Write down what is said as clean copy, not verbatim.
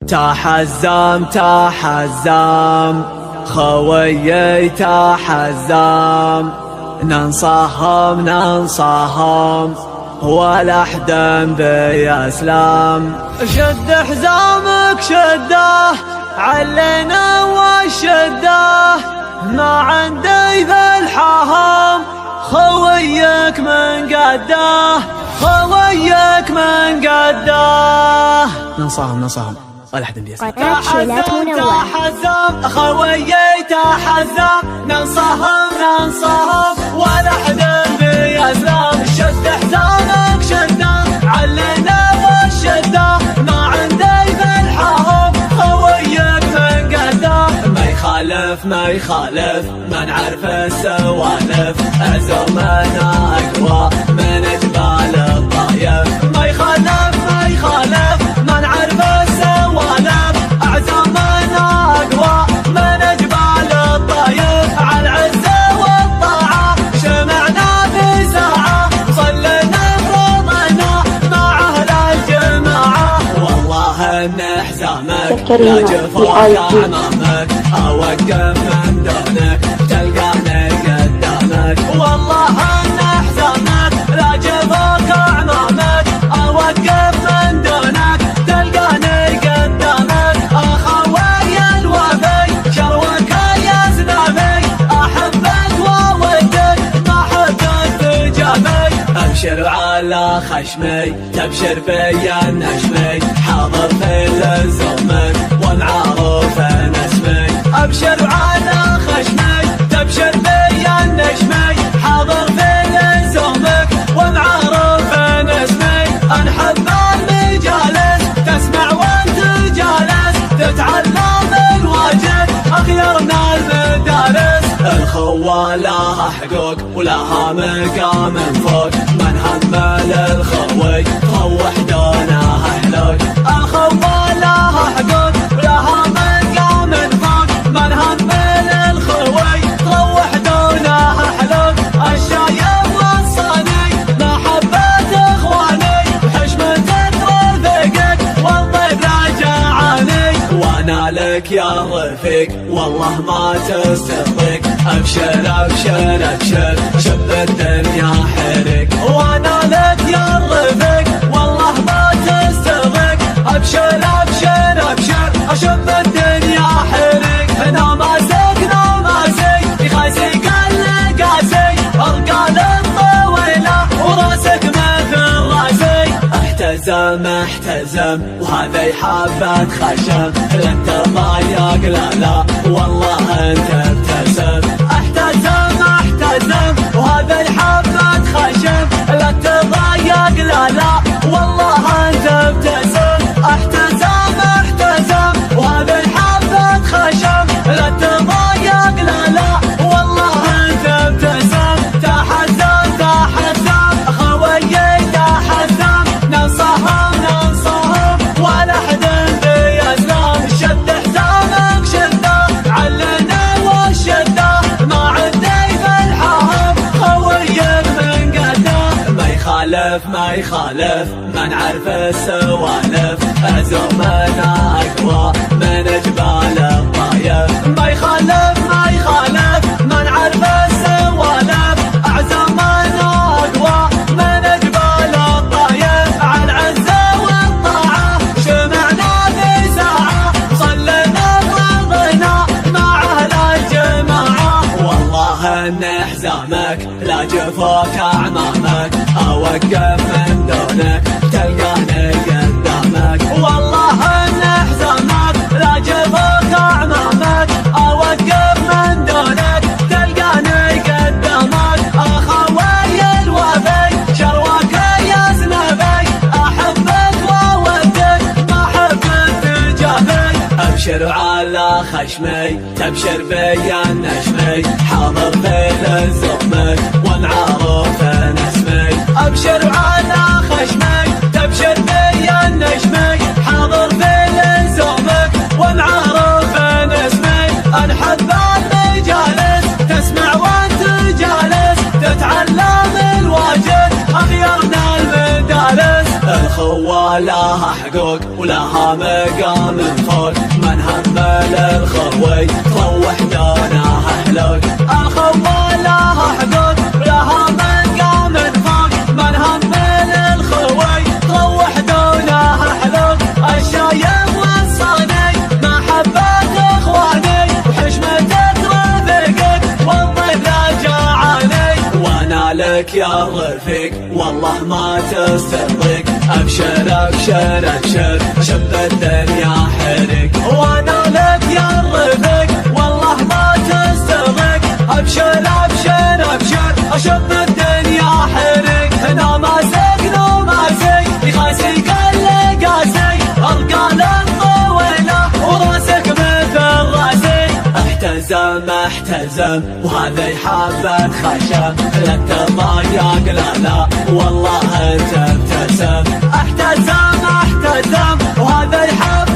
تحزم تحزم خويي تحزم، ننصهم ننصهم ولا حدا بيسلم. شد حزامك شده علينا وشده، ما عندي في الحهم خويك من قده، خويك من قده. ننصهم ولا حدا بيسلم. تحزم خويي تحزم، ننصهم ولا حدا بيسلم. شد حزامك شده علينا وشده، ما عندي في الحهم خويك من قده. ما يخالف ما نعرف السوالف، عزومنا اقوى من جبال الطايف. ما يخالف ما نعرف السوالف، عزومنا اقوى من جبال الطايف. على العزة والطاعة شمعنا في ساعة، صلينا فرضنا مع اهل الجماعة. والله ان حزامك لا جفاك امامك، اوقف من دونك تلقاني قدامك. والله ان حزامك لا جفاك امامك، اوقف من دونك تلقاني قدامك. اخوي الوفي شروك يا زنامي، احبك وودك ما حبك تجابي. ابشر على خشمي تبشر بيا النشمي، حاضر في لزومك ومعروف اسمي. ابشر على خشمي تبشر بيا النشمي، حاضر في لزومك ومعروف اسمي. انحب المجالس تسمع وانت جالس، تتعلم الواجب اخيرنا المدارس. الخوة لها حقوق ولها مقام فوق، من همل الخوي خوح دونه حلوق. الخوة لها حقوق ولها مقام فوق، من همل الخوي خوح دونه حلوق. الشايب وصاني محبة اخواني، بحشمتك ورفيقك والطيب راجعاني. وانا لك يا رفيق والله ما تصدق، ابشر ابشر ابشر شب الدنيا حرك. وانا لك يا رفيق والله ما تصدق، ابشر ابشر ابشر اشب الدنيا حرك. ناماسك يخاسي قال قاسي، القال الطويله وراسك مثل راسي. احتزم وهذا حبة خشم، لن تضايق لا والله انت ابتسم. احتزم وهذا حبة خشم، لن تضايق لا والله انت ابتسم. احتزم وهذا حبة خشم، لن تضايق لا والله انت ابتسم. تحزم خويي تحزم، ننصهم ولا حدا بيسلم. شد حزامك شده علينا وشده، ما عندي في الحهم خويك من قده. ما يخالف ما نعرف السوالف، عزومنا اقوى من جبال الطايف. ما يخالف ما نعرف السوالف، عزومنا اقوى من جبال الطايف. على العزة والطاعة شمعنا في ساعة، صلينا فرضنا مع اهل الجماعة. والله ان حزامك لا جفاك امامك، اوقف من دونك تلقاني قدامك. والله ان حزامك لا جفاك امامك، اوقف من دونك تلقاني قدامك. اخوي الوفي شروك يا زنبي، احبك وودك ما حبك تجابي. ابشر على خشمي تبشر بيا النشمي، حاضر في لزومك ومعروف اسمي. ابشر على خشمي تبشر بيا النشمي، حاضر في لزومك ومعروف اسمي. انحب المجالس تسمع وانت جالس، تتعلم الواجب اخيرنا المدارس. الخوة لها حقوق ولها مقام فوق، من هم للخوي تروح دونها حلوق. الخوة لها حقوق ولها مقام فوق، من هم للخوي تروح دونها حلوق. الشايب والصاني محبة اخواني وحشمتك رفيقك والضيف لا جاعاني، وانا لك يا رفيق والله ما تسترضيك. ابشر ابشر ابشر شب الدنيا حرق، وانا لك يا رفيق والله ما تسترضيك. ابشر ابشر ابشر اشب الدنيا حرق، هنا ماسك لو ماسك يخاسي كل قاسي، ارقال الطويله وراسك مثل راسي. احتزم احتزم وهذا يحبك خشم، لا تضايق لا لا والله انت ابتسم. احتزم احتزم وهذا يحبك